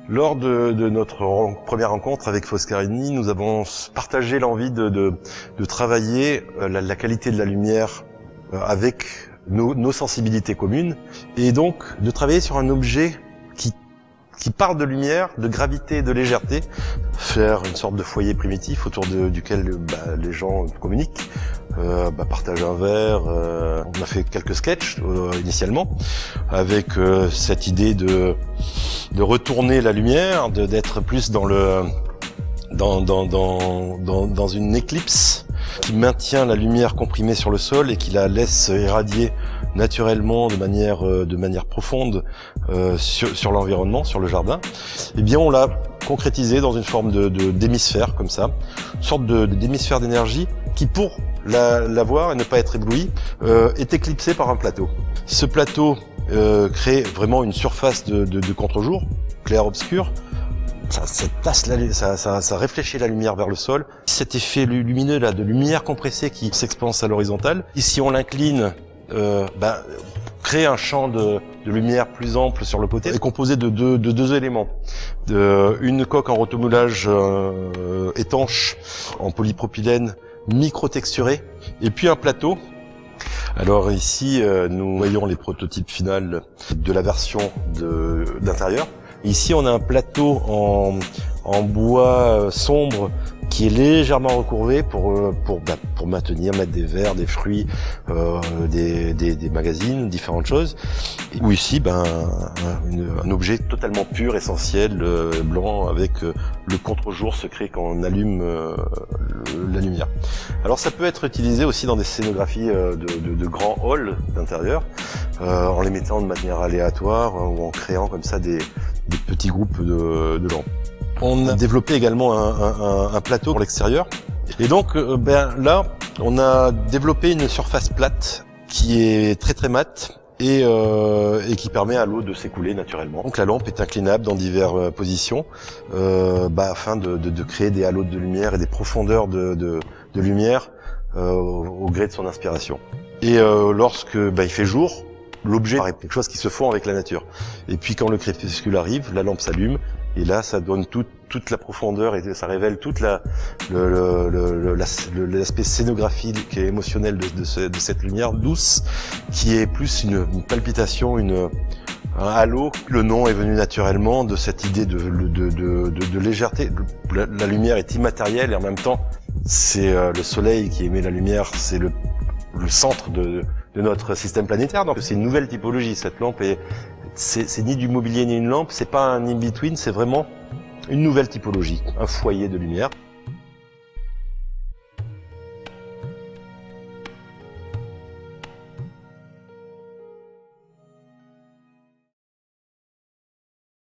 Lors de notre première rencontre avec Foscarini, nous avons partagé l'envie de travailler la qualité de la lumière avec nos sensibilités communes, et donc de travailler sur un objet qui parle de lumière, de gravité et de légèreté, faire une sorte de foyer primitif autour duquel les gens communiquent, partagent un verre. On a fait quelques sketchs initialement, avec cette idée de retourner la lumière, d'être plus dans une éclipse qui maintient la lumière comprimée sur le sol et qui la laisse irradier naturellement de manière profonde sur l'environnement, sur le jardin. Eh bien, on l'a concrétisé dans une forme d'hémisphère comme ça, une sorte d'hémisphère d'énergie qui, pour la voir et ne pas être ébloui, est éclipsé par un plateau. Ce plateau crée vraiment une surface de contre-jour, clair-obscur. Ça réfléchit la lumière vers le sol. Cet effet lumineux là, de lumière compressée qui s'expanse à l'horizontale. Ici, on l'incline, crée un champ de lumière plus ample sur le côté, est composé de deux éléments. Une coque en rotomoulage étanche en polypropylène micro-texturé, et puis un plateau. Alors ici, nous voyons les prototypes finaux de la version d'intérieur. Ici, on a un plateau en bois sombre qui est légèrement recourbé pour mettre des verres, des fruits, des magazines, différentes choses. Ou ici, un objet totalement pur, essentiel, blanc, avec le contre-jour secret quand on allume la lumière. Alors ça peut être utilisé aussi dans des scénographies de grands halls d'intérieur, en les mettant de manière aléatoire ou en créant comme ça des petits groupes de lampes. On a développé également un plateau pour l'extérieur. Et donc là, on a développé une surface plate qui est très très mate et qui permet à l'eau de s'écouler naturellement. Donc la lampe est inclinable dans diverses positions afin de créer des halos de lumière et des profondeurs de lumière au gré de son inspiration. Et lorsque il fait jour, l'objet paraît quelque chose qui se fond avec la nature. Et puis quand le crépuscule arrive, la lampe s'allume, et là ça donne toute la profondeur et ça révèle toute l'aspect scénographique et émotionnel de cette lumière douce, qui est plus une palpitation, un halo. Le nom est venu naturellement de cette idée de légèreté. La lumière est immatérielle et en même temps c'est le soleil qui émet la lumière, c'est le centre de notre système planétaire. Donc c'est une nouvelle typologie. Cette lampe c'est ni du mobilier ni une lampe, c'est pas un in-between, c'est vraiment une nouvelle typologie, un foyer de lumière.